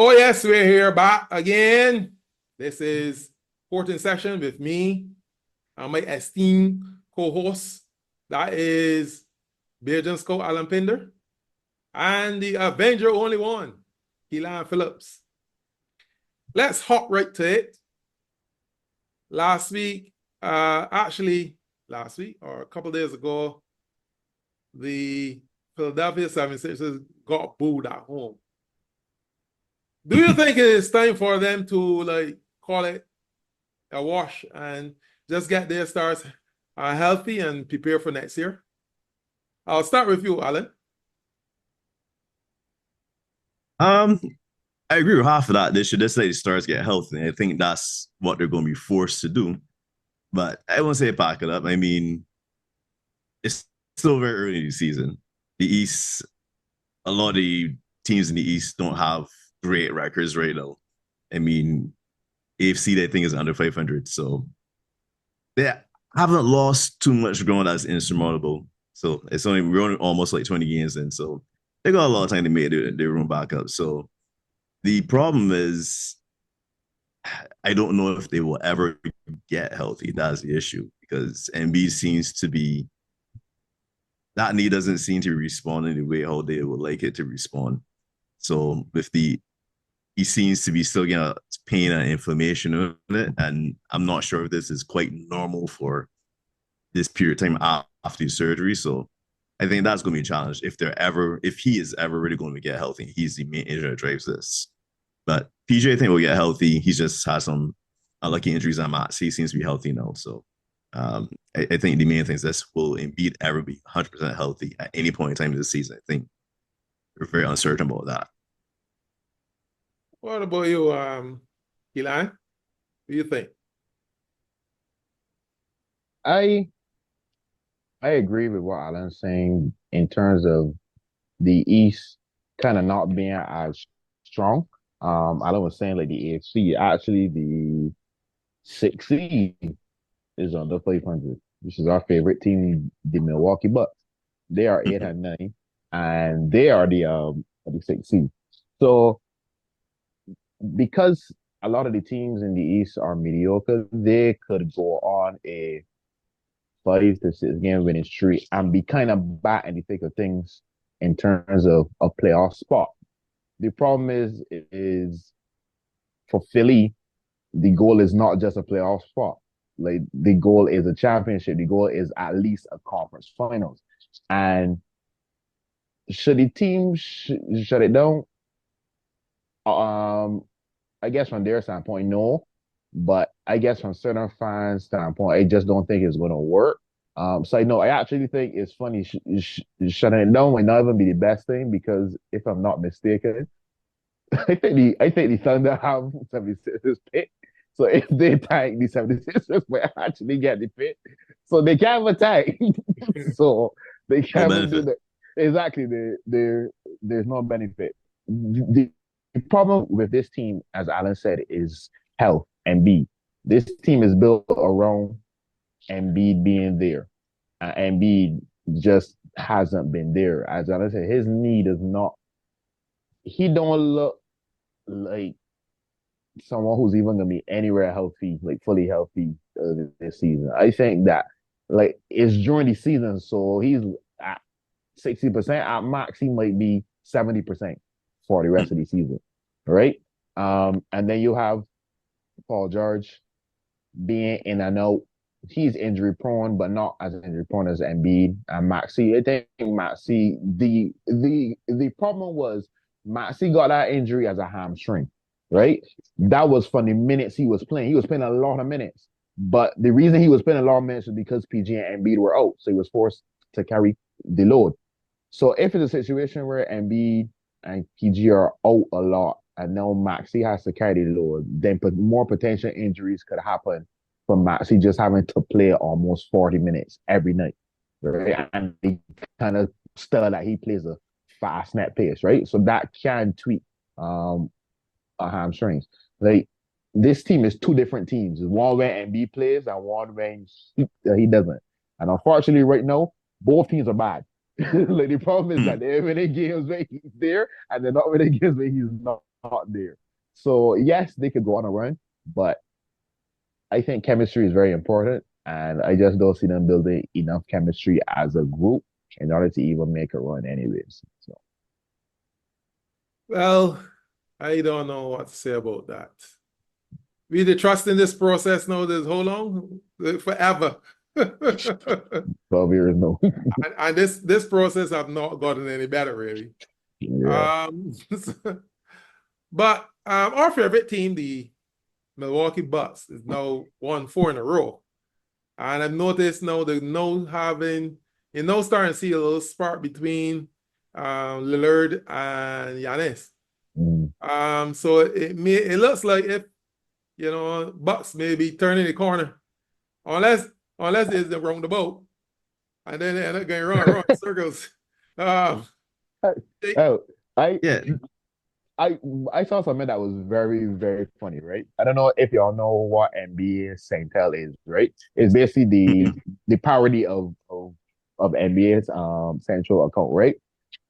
Oh, yes, we're here back again. This is 14th session with me and my esteemed co-host. That is Bajan Scout Alan Pinder and the Avenger only one, Keelan Phillips. Let's hop right to it. Last week or a couple of days ago, the Philadelphia 76ers got booed at home. Do you think it is time for them to call it a wash and just get their stars healthy and prepare for next year? I'll start with you, Alan. I agree with half of that. They should just let the stars get healthy. I think that's what they're going to be forced to do. But I won't say pack it up. I mean, it's still very early in the season. The East, a lot of the teams in the East don't have great records right now. I mean, AFC, I think, is under 500. So they haven't lost too much ground that's insurmountable. So we're only almost like 20 games in. So they got a lot of time to make their room back up. So the problem is, I don't know if they will ever get healthy. That's the issue because Embiid seems to be that knee doesn't seem to respond in the way how they would like it to respond. So he seems to be still getting pain and inflammation in it, and I'm not sure if this is quite normal for this period of time after the surgery. So I think that's going to be a challenge if he is ever really going to get healthy. He's the main injury that drives this. But PJ, I think, will get healthy. He just has some unlucky injuries on Matt. He seems to be healthy now. So I think the main thing is this: will Embiid ever be 100% healthy at any point in time in the season? I think we're very uncertain about that. What about you, Keelan? What do you think? I I agree with what Alan's saying in terms of the East kind of not being as strong. Alan was saying like the AFC, actually the 6 seed is under 500, which is our favorite team, the Milwaukee Bucks. They are 8-9, and they are the 6 seed. So because a lot of the teams in the East are mediocre, they could go on a 5 to 6 game winning streak and be kind of back in the thick of things in terms of a playoff spot. The problem is for Philly, the goal is not just a playoff spot. Like the goal is a championship. The goal is at least a conference finals. And should the team shut it down? I guess from their standpoint, no. But I guess from certain fans' standpoint, I just don't think it's going to work. So I know I actually think it's funny shutting it down might not even be the best thing because if I'm not mistaken, I think the Thunder have 76ers pick. So if they tank, the 76ers might actually get the pick. So they can't attack. So they No can't do benefit. that. Exactly. There's no benefit. The problem with this team, as Alan said, is health and B. This team is built around Embiid being there. Embiid just hasn't been there. As Alan said, his knee does not. He don't look like someone who's even gonna be anywhere healthy, like fully healthy this season. I think that like it's during the season, so he's at 60%. At max, he might be 70% for the rest of the season, right? And then you have Paul George being in and out. He's injury prone, but not as injury prone as Embiid and Maxi. I think Maxi, the problem was Maxi got that injury as a hamstring, right? That was from the minutes he was playing. He was playing a lot of minutes. But the reason he was playing a lot of minutes was because PG and Embiid were out. So he was forced to carry the load. So if it's a situation where Embiid and PG are out a lot and now Maxi has to carry the load, then more potential injuries could happen from Maxi just having to play almost 40 minutes every night, right? And he kind of style that he plays a fast net pace, right? So that can tweak a hamstrings. Like this team is two different teams. One where MB plays and one when he doesn't. And unfortunately, right now, both teams are bad. Like the problem is that they're winning games when he's there, and they're not winning games when he's not. there. So yes, they could go on a run, but I think chemistry is very important, and I just don't see them building enough chemistry as a group in order to even make a run, anyways. So Well, I don't know what to say about that. We the trust in this process now this how long? Forever. and, 12 years, no. and this process have not gotten any better, really. Yeah. But our favorite team, the Milwaukee Bucks, is now won 4 in a row. And I've noticed now they're now having, starting to see a little spark between Lillard and Giannis. So it looks like if Bucks may be turning the corner, unless it's around the boat, and then they end up going around in circles. Oh, Yeah, I saw something that was very, very funny, right? I don't know if y'all know what NBA Centel is, right? It's basically the parody of NBA's central account, right?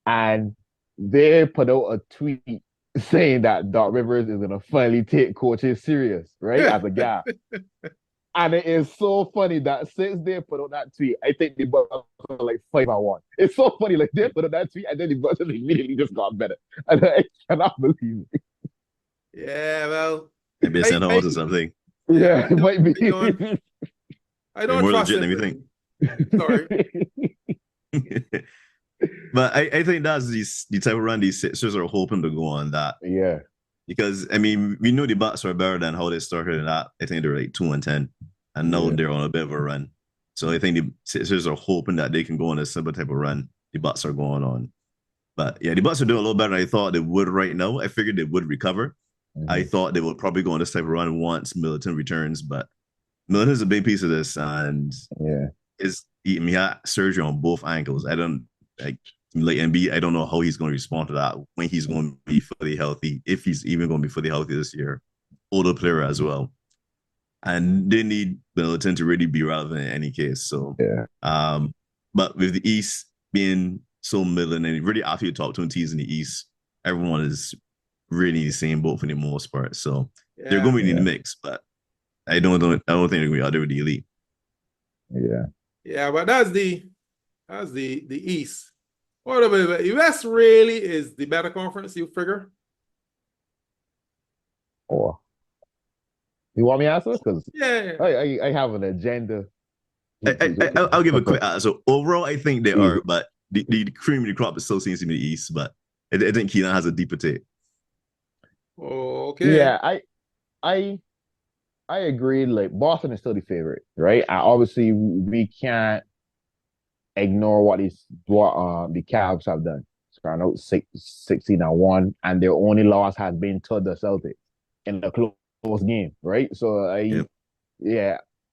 And they put out a tweet saying that Doc Rivers is gonna finally take coaches serious, right? As a guy. And it is so funny that since they put out that tweet, I think the Bucks are like 5-1. It's so funny, like they put out that tweet and then the Bucks immediately just got better. And I cannot believe it. Yeah, well, maybe a center horse or something. Yeah, it might be. I don't More trust legit him. than you think. Sorry. But I think that's the type of run these Sixers are hoping to go on that. Yeah. Because I mean, we knew the Bucks were better than how they started in that. I think they're like 2-10. And now they're on a bit of a run. So I think the Sixers are hoping that they can go on a similar type of run the Bucks are going on. But yeah, the Bucks are doing a little better than I thought they would right now. I figured they would recover. I thought they would probably go on this type of run once Middleton returns, but Middleton's a big piece of this, and he had surgery on both ankles. I don't like Embiid. I don't know how he's going to respond to that when he's going to be fully healthy, if he's even going to be fully healthy this year. Older player as well. And they need Middleton to really be relevant in any case. So, but with the East being so middling, and really after your top 2 teams in the East, everyone is really the same boat for the most part. So they're going to be in the mix, but I don't think they're going to be out there with the elite. Yeah, but that's the East. What about the West? Really is the better conference, you figure? Oh. You want me to answer? Because yeah, I have an agenda. I'll give a quick answer. Overall, I think they are, but the cream of the crop is still seems to be the East, but I think Keelan has a deeper take. Okay. Yeah, I agree. Like Boston is still the favorite, right? Obviously, we can't ignore what the Cavs have done. Starting out 16-1, and their only loss has been to the Celtics in the close game, right? So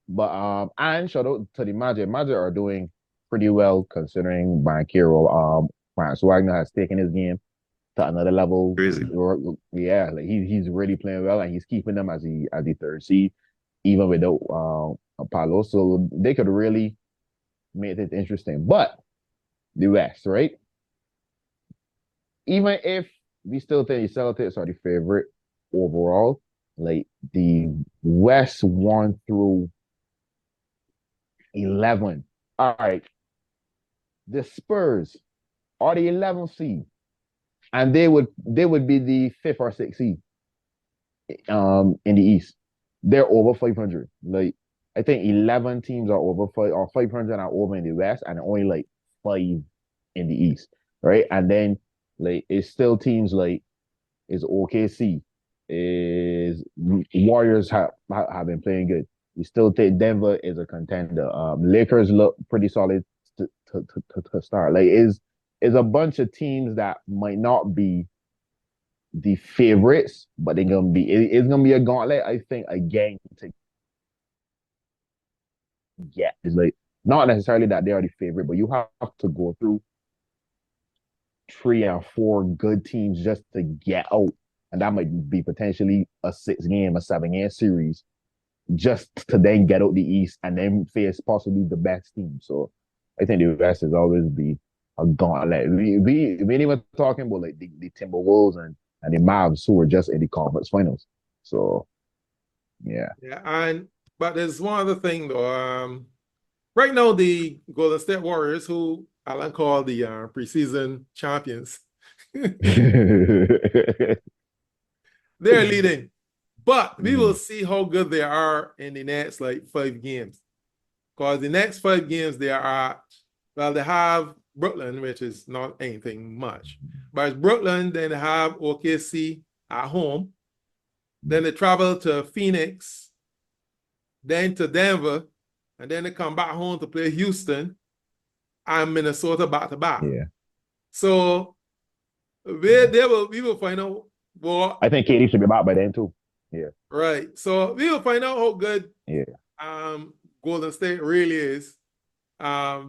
but and shout out to the Magic. Magic are doing pretty well considering Bankero. Franz Wagner has taken his game to another level. Crazy. Yeah, like he's really playing well, and he's keeping them as the 3rd seed, even without Apollo. So they could really make it interesting. But the West, right? Even if we still think the Celtics are the favorite overall, like the West 1 through 11. All right. The Spurs are the 11th seed, and they would be the 5th or 6th seed in the East. They're over 500. Like I think 11 teams are over 500 are over in the West, and only like 5 in the East, right? And then like it's still teams like is OKC, is Warriors have been playing good. You still think Denver is a contender. Lakers look pretty solid to start. Like is a bunch of teams that might not be the favorites, but they're gonna be. It's gonna be a gauntlet. I think again to get is like not necessarily that they are the favorite, but you have to go through 3 or 4 good teams just to get out, and that might be potentially a 6-game, a 7-game series, just to then get out the East and then face possibly the best team. So I think the West is always be a gauntlet. We ain't even talking about like the Timberwolves and and the Mavs, who were just in the conference finals. So, yeah. Yeah, but there's one other thing though. Right now the Golden State Warriors, who Alan called the preseason champions, they're leading. But we will see how good they are in the next like 5 games. Because the next 5 games they have Brooklyn, which is not anything much. But it's Brooklyn, then they have OKC at home. Then they travel to Phoenix, then to Denver, and then they come back home to play Houston and Minnesota back to back. Yeah. So we will find out what I think KD should be back by then too. Yeah. Right. So we will find out how good Golden State really is after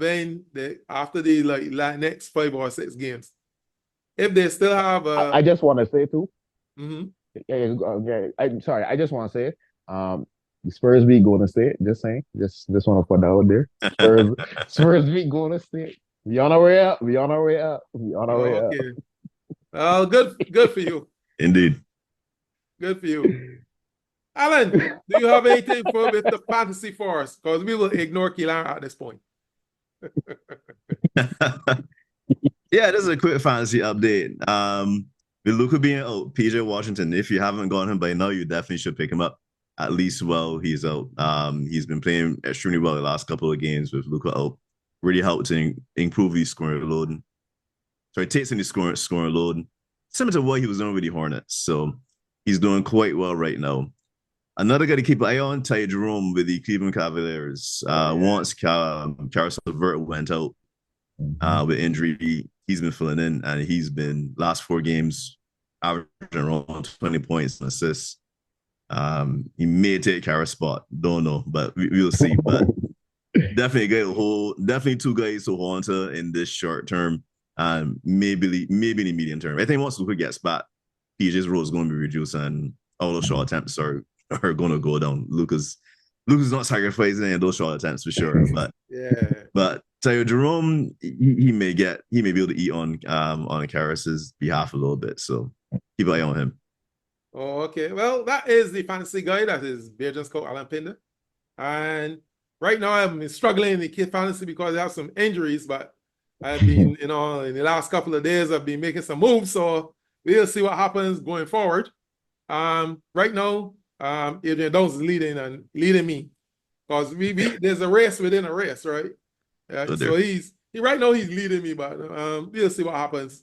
the like next 5 or 6 games. If they still have I just want to say too. Mm-hmm. I'm sorry. I just want to say, the Spurs beat Golden State. Just saying. Just want to put that out there. Spurs beat Golden State. We on our way up. We on our way up. We on our way up. Well, good for you. Indeed. Good for you. Alan, do you have anything with the fantasy for us? Because we will ignore Keelan at this point. Yeah, this is a quick fantasy update. With Luka being out, PJ Washington, if you haven't got him by now, you definitely should pick him up. At least while he's out. He's been playing extremely well the last couple of games with Luka out. Really helped to improve his scoring load. So it takes in the scoring load, similar to what he was doing with the Hornets. So he's doing quite well right now. Another guy to keep an eye on, Ty Jerome with the Cleveland Cavaliers. Once Caris LeVert went out with injury, he's been filling in, and he's been last 4 games averaging around 20 points and assists. He may take Caris' spot, don't know, but we'll see. But definitely definitely 2 guys to hold on to in this short term, and maybe in the medium term. I think once Luka gets back, PJ's role is going to be reduced, and all those short attempts are going to go down. Luka's not sacrificing any of those short attempts for sure, but Ty Jerome, he may be able to eat on Caris's behalf a little bit, so keep an eye on him. Oh, okay. Well, that is the fantasy guy. That is Bajan Scout Alan Pinder. And right now I've been struggling in the kid fantasy because I have some injuries, but I've been, in the last couple of days, I've been making some moves. So we'll see what happens going forward. Right now, Adrian Downs is leading me because there's a race within a race, right? So he's leading me, but we'll see what happens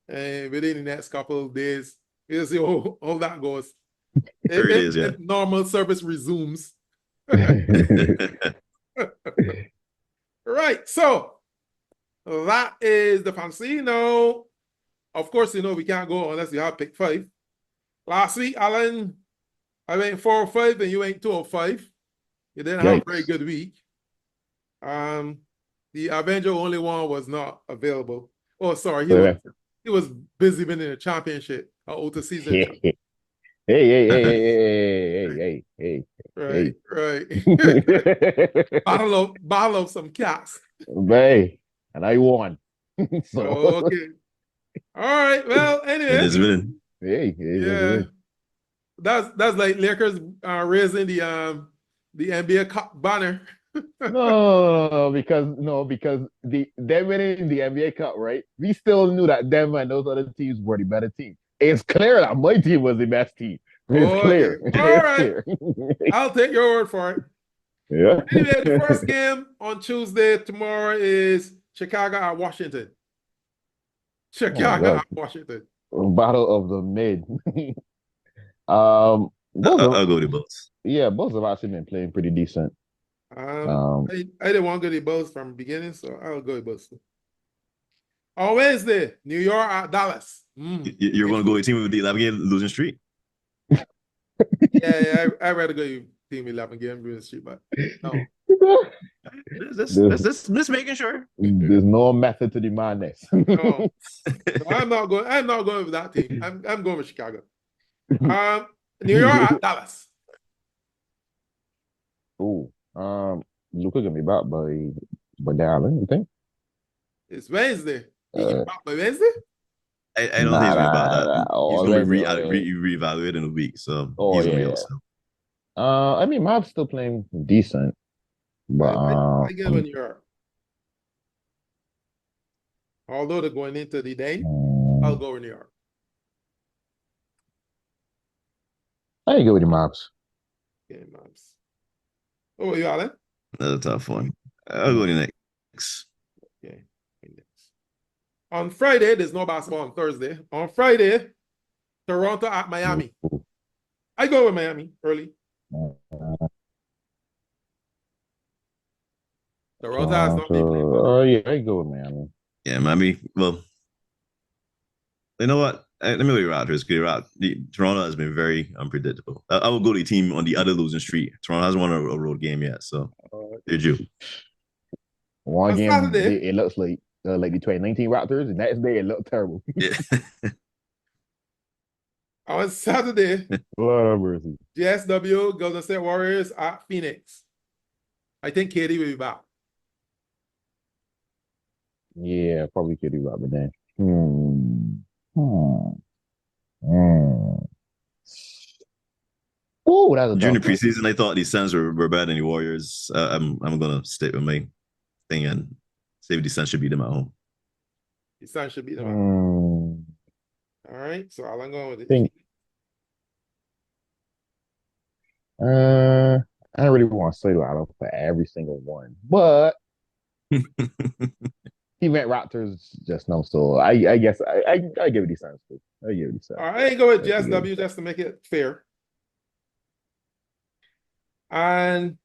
within the next couple of days. We'll see how that goes. If normal service resumes. Right. So that is the fantasy. Now, of course, we can't go unless you have pick 5. Last week, Alan, I went 4-5 and you went 2-5. You didn't have a very good week. The Avenger only one was not available. Oh, sorry. He was busy winning a championship, an outer season. Hey. Right. Battle of some cats. Hey, and I won. So okay. All right. Well, anyway. Yeah. That's like Lakers raising the NBA Cup banner. No, because them winning the NBA Cup, right? We still knew that them and those other teams were the better team. It's clear that my team was the best team. It's clear. All right. I'll take your word for it. Yeah. Anyway, the first game on Tuesday tomorrow is Chicago at Washington. At Washington. Battle of the mid. I'll go to Bulls. Yeah, Bulls have actually been playing pretty decent. I didn't want to go to the Bulls from the beginning, so I'll go to Bulls. On Wednesday, New York at Dallas. You're going to go to a team with the 11-game losing streak? Yeah, I'd rather go to team 11-game losing streak, but no. Just making sure. There's no method to the madness. No. So I'm not going with that team. I'm going with Chicago. New York at Dallas. Oh, Luka gonna be back by Dallas, you think? It's Wednesday. Back by Wednesday? I don't think he's gonna be about that. He's gonna be Already. reevaluated in a week, so Oh he's gonna be yeah. out still. I mean, Mob's still playing decent, but I give him a New York. Although they're going into the day, I'll go with New York. I ain't good with the Mobs. Okay, Mavs. Oh, you Alan? Another tough one. I'll go to the next. Okay. On Friday, there's no basketball on Thursday. On Friday, Toronto at Miami. I go with Miami early. Toronto has not been playing well. Oh yeah, I go with Miami. Yeah, Miami. Well, you know what? Let me go with Raptors. Toronto has been very unpredictable. I will go to the team on the other losing streak. Toronto hasn't won a road game yet, so they're due. One On game, Saturday, it looks like the 2019 Raptors, and next day it looked terrible. Yeah. on Saturday, Lord have mercy. GSW, Golden State Warriors at Phoenix. I think KD will be back. Yeah, probably could do that, but then. Oh, that's a During the tough one. preseason, I thought the Suns were better than the Warriors. I'm gonna stick with my thing and say the Suns should beat them at home. The Suns should beat them out. All right, so I'm going with it. Think. I don't really want to say that for every single one, but he meant Raptors just no. So I guess I give it the Suns too. I give it the Suns. All right, I ain't go with GSW just to make it fair. And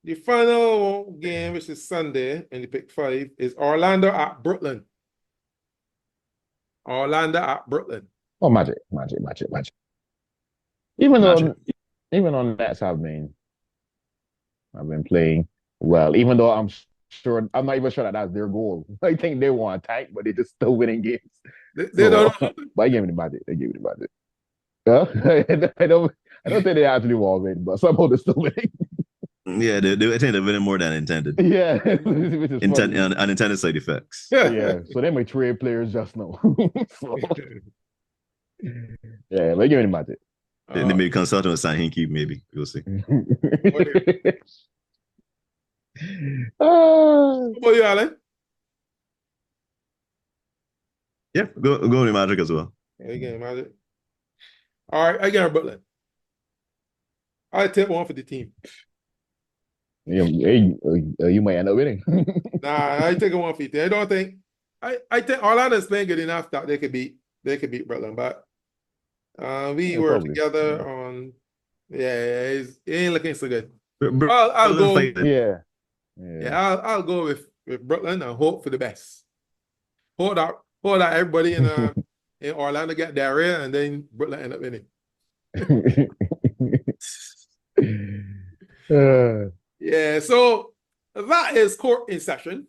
the final game, which is Sunday in the pick 5, is Orlando at Brooklyn. Orlando at Brooklyn. Oh, Magic. Even Magic. though, even on Nets, I've been playing well. Even though I'm not even sure that that's their goal. I think they want to tank, but they're just still winning games. They don't. But I gave me the Magic. They gave me the Magic. I don't think they actually want to win, but somehow they're still winning. Yeah, I think they're winning more than intended. Yeah, which is funny. Unintended side effects. Yeah, so they may trade players just now. So, yeah, they give me the Magic. They may consult on San Hinkie, maybe. We'll see. What about you, Alan? Yeah, go with Magic as well. Again, Magic. All right, I got Brooklyn. I take one for the team. You might end up winning. Nah, I take a one for the team. I don't think I think Orlando is playing good enough that they could beat Brooklyn, but we were probably. together on it ain't looking so good. Bro, I'll go. Yeah. I'll go with Brooklyn and hope for the best. Hold out everybody in Orlando get diarrhea and then Brooklyn end up winning. Yeah, so that is court in session.